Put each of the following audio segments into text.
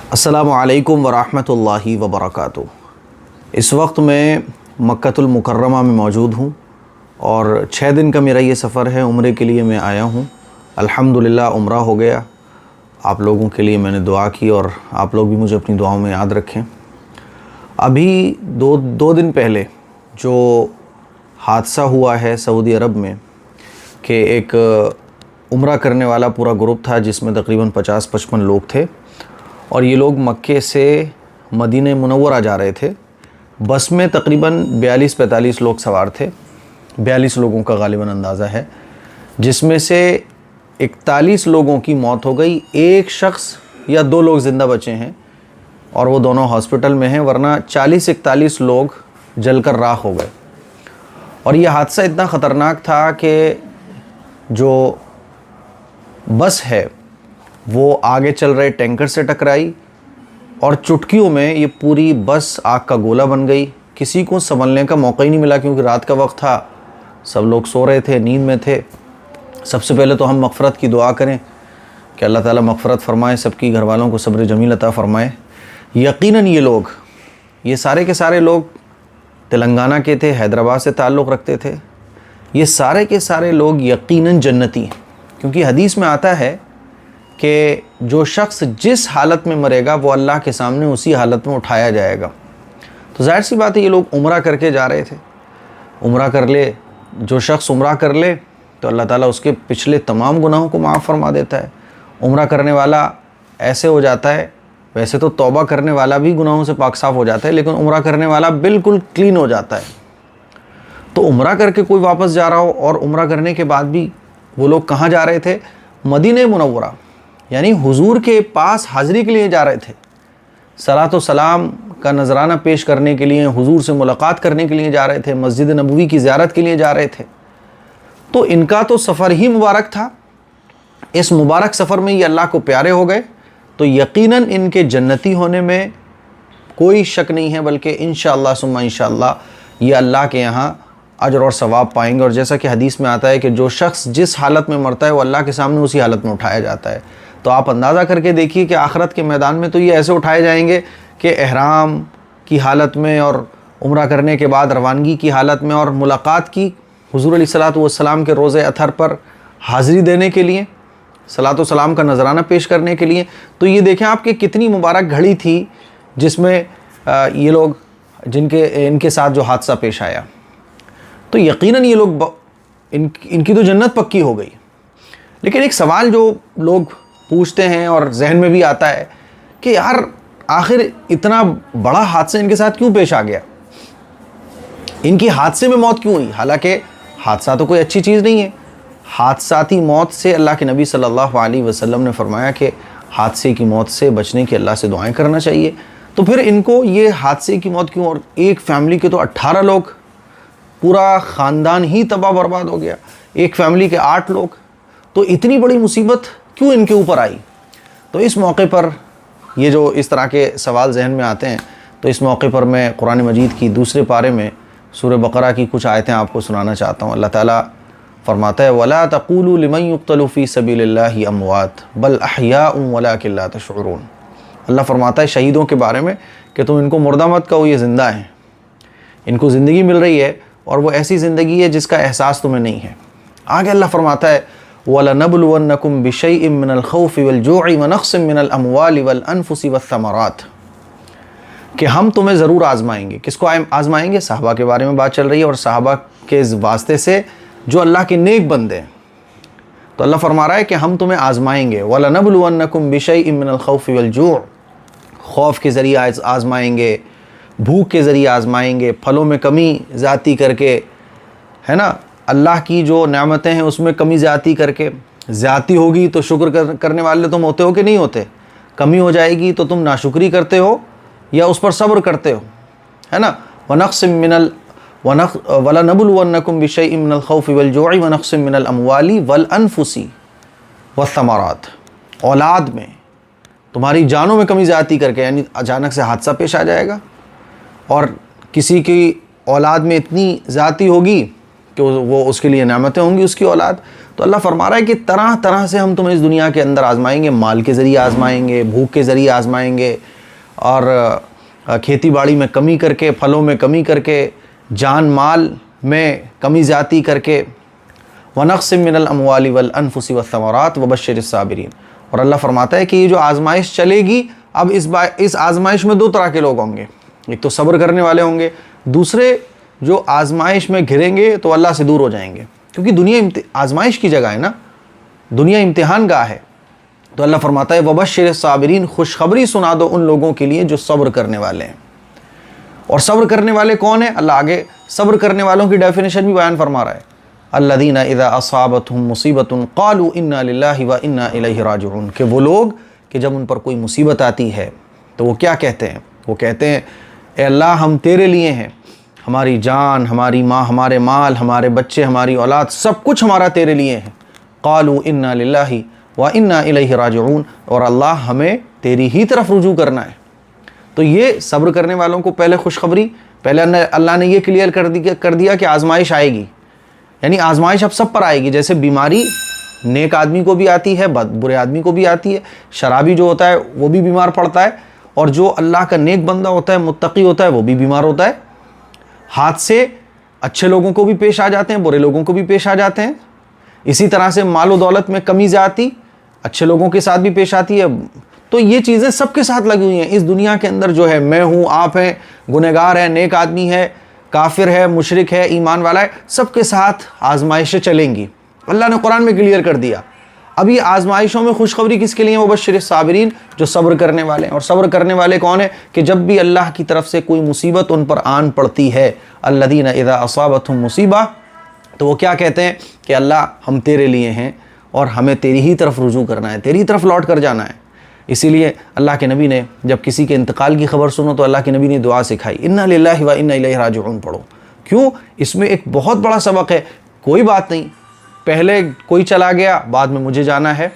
अस्सलामु अलैकुम वरहमतुल्लाहि वबरकातुहू। इस वक्त मैं मक्कतुल मुकर्रमा में मौजूद हूँ और 6 दिन का मेरा ये सफ़र है। उम्रे के लिए मैं आया हूँ। अल्हम्दुलिल्लाह उम्रा हो गया। आप लोगों के लिए मैंने दुआ की और आप लोग भी मुझे अपनी दुआओं में याद रखें। अभी दो दिन पहले जो हादसा हुआ है सऊदी अरब में कि एक उम्रा करने वाला पूरा ग्रुप था जिसमें तकरीबन 50-55 लोग थे और ये लोग मक्के से मदीने मुनव्वरा जा रहे थे। बस में तकरीबन 42-45 लोग सवार थे। 42 लोगों का गालिबन अंदाज़ा है, जिसमें से 41 लोगों की मौत हो गई। एक शख्स या 2 लोग ज़िंदा बचे हैं और वो दोनों हॉस्पिटल में हैं, वरना 40-41 लोग जलकर राख हो गए। और ये हादसा इतना ख़तरनाक था कि जो बस है वो आगे चल रहे टैंकर से टकराई और चुटकियों में ये पूरी बस आग का गोला बन गई। किसी को संभलने का मौका ही नहीं मिला क्योंकि रात का वक्त था, सब लोग सो रहे थे, नींद में थे। सबसे पहले तो हम मग़फ़रत की दुआ करें कि अल्लाह ताला मग़फ़रत फ़रमाए, सबकी घर वालों को सब्र जमील अता फ़रमाए। यकीनन ये सारे के सारे लोग तेलंगाना के थे, हैदराबाद से ताल्लुक़ रखते थे। ये सारे के सारे लोग यकीनन जन्नती हैं, क्योंकि हदीस में आता है कि जो शख्स जिस हालत में मरेगा वो अल्लाह के सामने उसी हालत में उठाया जाएगा। तो ज़ाहिर सी बात है ये लोग उम्रा करके जा रहे थे। उम्रा कर ले, जो शख्स उम्रा कर ले तो अल्लाह ताला उसके पिछले तमाम गुनाहों को माफ़ फरमा देता है। उम्रा करने वाला ऐसे हो जाता है, वैसे तो तौबा करने वाला भी गुनाहों से पाक साफ़ हो जाता है, लेकिन उम्रा करने वाला बिल्कुल क्लीन हो जाता है। तो उम्रा करके कोई वापस जा रहा हो और उम्रा करने के बाद भी वो लोग कहाँ जा रहे थे? मदीने मुनव्वरा, यानी हुजूर के पास हाज़िरी के लिए जा रहे थे। सलात व सलाम का नजराना पेश करने के लिए, हुजूर से मुलाकात करने के लिए जा रहे थे, मस्जिद नबवी की ज़ियारत के लिए जा रहे थे। तो इनका तो सफ़र ही मुबारक था। इस मुबारक सफ़र में ये अल्लाह को प्यारे हो गए तो यकीनन इनके जन्नती होने में कोई शक नहीं है, बल्कि इंशाअल्लाह सुम्मा इंशाअल्लाह ये अल्लाह के यहाँ अजर और सवाब पाएंगे। और जैसा कि हदीस में आता है कि जो शख्स जिस हालत में मरता है वो अल्लाह के सामने उसी हालत में उठाया जाता है। तो आप अंदाज़ा करके देखिए कि आखिरत के मैदान में तो ये ऐसे उठाए जाएंगे कि एहराम की हालत में और उम्रा करने के बाद रवानगी की हालत में और मुलाकात की हुज़ूर अलैहिस्सलातु वस्सलाम के रोज़े अथर पर हाज़िरी देने के लिए, सलातो सलाम का नजराना पेश करने के लिए। तो ये देखें आपके कितनी मुबारक घड़ी थी जिसमें ये लोग इनके साथ जो हादसा पेश आया। तो यकीनन ये लोग इनकी तो जन्नत पक्की हो गई। लेकिन एक सवाल जो लोग पूछते हैं और जहन में भी आता है कि यार आखिर इतना बड़ा हादसा इनके साथ क्यों पेश आ गया, इनकी हादसे में मौत क्यों हुई? हालांकि हादसा तो कोई अच्छी चीज़ नहीं है। हादसाती मौत से अल्लाह के नबी सल्लल्लाहु अलैहि वसल्लम ने फरमाया कि हादसे की मौत से बचने की अल्लाह से दुआएं करना चाहिए। तो फिर इनको ये हादसे की मौत क्यों? और एक फैमिली के तो 18 लोग, पूरा ख़ानदान ही तबाह बर्बाद हो गया। एक फैमिली के 8 लोग, तो इतनी बड़ी मुसीबत क्यों इनके ऊपर आई? तो इस मौके पर ये जो इस तरह के सवाल जहन में आते हैं, तो इस मौके पर मैं कुरान मजीद की दूसरे पारे में सूरह बकरा की कुछ आयतें आपको सुनाना चाहता हूँ। अल्लाह ताला फरमाता है, वला तक़ूलू लिमन युक़्तलू फ़ी सबीलिल्लाहि अमवात बल अहयाउन वलाकिन ला तशऊरून। अल्लाह फरमाता है शहीदों के बारे में कि तुम इनको मुर्दा मत कहो, ये ज़िंदा हैं, इनको ज़िंदगी मिल रही है और वो ऐसी ज़िंदगी है जिसका एहसास तुम्हें नहीं है। आगे अल्लाह फरमाता है, वलनबलुवन्नकुम बिशैइन मिनल खौफ़ि वल जू'i व नक़्सिम मिनल अमवालि वल अनफुसि वस्समरात, कि हम तुम्हें ज़रूर आज़माएंगे। किसको आज़माएंगे? सहाबा के बारे में बात चल रही है और सहाबा के वास्ते से जो अल्लाह के नेक बंदे हैं। तो अल्लाह फरमा रहा है कि हम तुम्हें आज़माएंगे। वलनबलुवन्नकुम बिशैइन मिनल खौफ़ि वल जू', खौफ के ज़रिए आज़माएंगे, भूख के ज़रिए आज़माएंगे, फलों में कमी ज़्यादती करके, है ना, अल्लाह की जो नेमतें हैं उसमें कमी ज़्यादती करके। ज़्यादती होगी तो शुक्र करने वाले तुम होते हो कि नहीं होते? कमी हो जाएगी तो तुम नाशुक्री करते हो या उस पर सब्र करते हो, है ना। वनक़्सिम मिनल वलनबलुवन्नकुम बिशैइन मिनल खौफ़ि वल जू'i व नक़्सिम मिनल अमवालि वल अनफुसि वस्समरात, औलाद में, तुम्हारी जानों में कमी ज़्यादती करके, यानी अचानक से हादसा पेश आ जाएगा और किसी की औलाद में इतनी ज़्यादती होगी कि वो उसके लिए नेमतें होंगी उसकी औलाद। तो अल्लाह फरमा रहा है कि तरह तरह से हम तुम्हें इस दुनिया के अंदर आजमाएंगे, माल के ज़रिए आजमाएंगे, भूख के ज़रिए आजमाएंगे, और खेती बाड़ी में कमी करके, फलों में कमी करके, जान माल में कमी ज़्यादती करके, वनक़्सिम मिनल अमवालि वल अनफुसि वस्समरात वबश्शिरिस साबिरीन। और अल्लाह फरमाता है कि ये जो आजमाइश चलेगी, अब इस आजमाइश में दो तरह के लोग होंगे, एक तो सब्र करने वाले होंगे, दूसरे जो आजमाइश में घिरेंगे तो अल्लाह से दूर हो जाएंगे, क्योंकि दुनिया आजमाइश की जगह है ना, दुनिया इम्तिहान गाह है। तो अल्लाह फरमाता है वबश्शिरिस साबिरीन, खुशखबरी सुना दो उन लोगों के लिए जो सब्र करने वाले हैं। और सब्र करने वाले कौन है? अल्लाह आगे सब्र करने वालों की डेफिनेशन भी बयान फरमा रहा है, अल्लज़ीना इज़ा असाबतहुम मुसीबतुन क़ालू इन्ना लिल्लाहि व इन्ना इलैहि राजिऊन, कि वो लोग कि जब उन पर कोई मुसीबत आती है तो वो क्या कहते हैं? वो कहते हैं ए अल्लाह हम तेरे लिए हैं, हमारी जान, हमारी माँ, हमारे माल, हमारे बच्चे, हमारी औलाद, सब कुछ हमारा तेरे लिए है। क़ालू इन्ना लिल्लाहि व इन्ना इलैहि राजिऊन, और अल्लाह हमें तेरी ही तरफ रुजू करना है। तो ये सब्र करने वालों को पहले खुशखबरी, पहले अल्लाह ने ये क्लियर कर दिया कि आजमाइश आएगी, यानी आजमाइश अब सब पर आएगी। जैसे बीमारी नेक आदमी को भी आती है, बुरे आदमी को भी आती है, शराबी जो होता है वो भी बीमार पड़ता है, और जो अल्लाह का नेक बंदा होता है, मुत्तकी होता है, वो भी बीमार होता है। हादसे अच्छे लोगों को भी पेश आ जाते हैं, बुरे लोगों को भी पेश आ जाते हैं। इसी तरह से मालो दौलत में कमी ज़्यादती अच्छे लोगों के साथ भी पेश आती है। तो ये चीज़ें सबके साथ लगी हुई हैं इस दुनिया के अंदर, जो है मैं हूँ, आप हैं, गुनहगार है, नेक आदमी है, काफिर है, मुशरिक है, ईमान वाला है, सबके साथ आजमाइशें चलेंगी। अल्लाह ने कुरान में क्लियर कर दिया। अब ये आजमाइशों में खुशखबरी किसके लिए? वो बश्शिरिस साबिरीन, जो सब्र करने वाले हैं। और सब्र करने वाले कौन है? कि जब भी अल्लाह की तरफ से कोई मुसीबत उन पर आन पड़ती है, अल्लज़ीना इज़ा असाबतहुम मुसीबा, तो वो क्या कहते हैं कि अल्लाह हम तेरे लिए हैं और हमें तेरी ही तरफ रुजू करना है, तेरी तरफ लौट कर जाना है। इसीलिए अल्लाह के नबी ने जब किसी के इंतकाल की खबर सुनो तो अल्लाह के नबी ने दुआ सिखाई, इन्ना लिल्लाहि व इन्ना इलैहि राजिऊन पढ़ो। क्यों? इसमें एक बहुत बड़ा सबक है। कोई बात नहीं, पहले कोई चला गया, बाद में मुझे जाना है,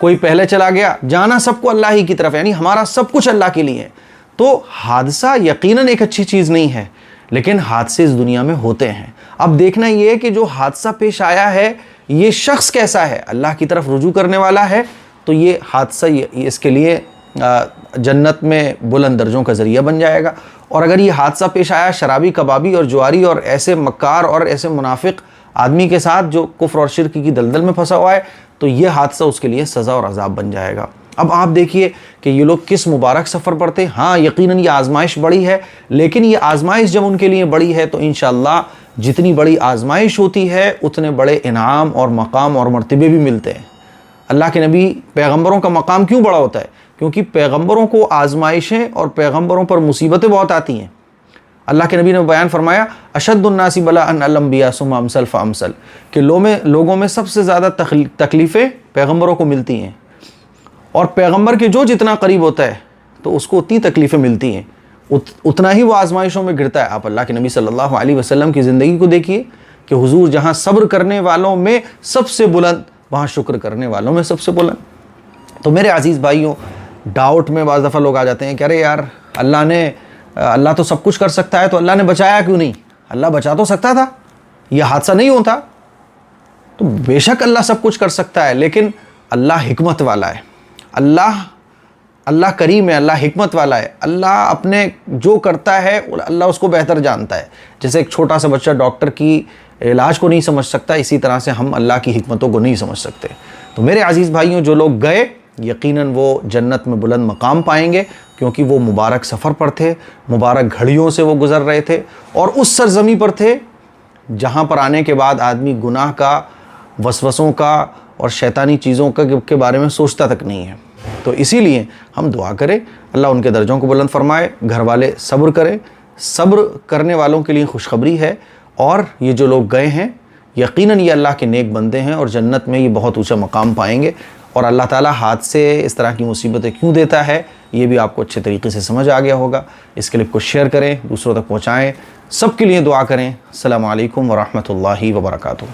कोई पहले चला गया, जाना सबको अल्लाह ही की तरफ, यानी हमारा सब कुछ अल्लाह के लिए है। तो हादसा यकीनन एक अच्छी चीज़ नहीं है, लेकिन हादसे इस दुनिया में होते हैं। अब देखना ये है कि जो हादसा पेश आया है ये शख्स कैसा है, अल्लाह की तरफ रुजू करने वाला है, तो ये हादसा इसके लिए जन्नत में बुलंद दर्जों का ज़रिया बन जाएगा। और अगर ये हादसा पेश आया शराबी, कबाबी और जुआरी और ऐसे मक्कार और ऐसे मुनाफिक आदमी के साथ जो कुफ्र और शिर्क की दलदल में फंसा हुआ है, तो ये हादसा उसके लिए सज़ा और अजाब बन जाएगा। अब आप देखिए कि ये लोग किस मुबारक सफ़र पर थे। हाँ, यकीनन ये आजमाइश बड़ी है, लेकिन ये आजमाइश जब उनके लिए बड़ी है तो इंशाअल्लाह जितनी बड़ी आजमाइश होती है उतने बड़े इनाम और मकाम और मर्तबे भी मिलते हैं। अल्लाह के नबी पैगंबरों का मकाम क्यों बड़ा होता है? क्योंकि पैगंबरों को आजमाइशें और पैगंबरों पर मुसीबतें बहुत आती हैं। अल्लाह के नबी ने बयान फरमाया, अशद्दुन्नासी बलाअन अल अंबिया सुम्मा अमसल फअमसल, कि लोगों में सबसे ज़्यादा तकलीफ़ें पैगंबरों को मिलती हैं, और पैगंबर के जो जितना करीब होता है तो उसको उतनी तकलीफ़ें मिलती हैं, उतना ही वो आजमाइशों में गिरता है। आप अल्लाह के नबी सल्लल्लाहु अलैहि वसल्लम की ज़िंदगी को देखिए कि हुजूर जहाँ सब्र करने वालों में सबसे बुलंद, वहाँ शुक्र करने वालों में सबसे बुलंद। तो मेरे अज़ीज़ भाइयों, डाउट में बाज़ दफ़ा लोग आ जाते हैं कि अरे यार अल्लाह तो सब कुछ कर सकता है, तो अल्लाह ने बचाया क्यों नहीं? अल्लाह बचा तो सकता था, यह हादसा नहीं होता। तो बेशक अल्लाह सब कुछ कर सकता है, लेकिन अल्लाह हिकमत वाला है, अल्लाह करीम है, अल्लाह हिकमत वाला है। अल्लाह अपने जो करता है अल्लाह उसको बेहतर जानता है। जैसे एक छोटा सा बच्चा डॉक्टर की इलाज को नहीं समझ सकता, इसी तरह से हम अल्लाह की हिकमतों को नहीं समझ सकते। तो मेरे अज़ीज़ भाइयों, जो लोग गए यकीनन वो जन्नत में बुलंद मकाम पाएंगे, क्योंकि वो मुबारक सफ़र पर थे, मुबारक घड़ियों से वो गुज़र रहे थे, और उस सरज़मी पर थे जहाँ पर आने के बाद आदमी गुनाह का, वसवसों का और शैतानी चीज़ों के बारे में सोचता तक नहीं है। तो इसीलिए हम दुआ करें अल्लाह उनके दर्जों को बुलंद फरमाए, घर वाले सब्र करें। सब्र करने वालों के लिए खुशखबरी है, और ये जो लोग गए हैं यकीनन ये अल्लाह के नेक बंदे हैं और जन्नत में ये बहुत ऊंचा मकाम पाएंगे। और अल्लाह ताला हाथ से इस तरह की मुसीबतें क्यों देता है ये भी आपको अच्छे तरीके से समझ आ गया होगा। इस क्लिप को शेयर करें, दूसरों तक पहुँचाएँ, सबके लिए दुआ करें। अस्सलामु अलैकुम व रहमतुल्लाहि व बरकातुहू।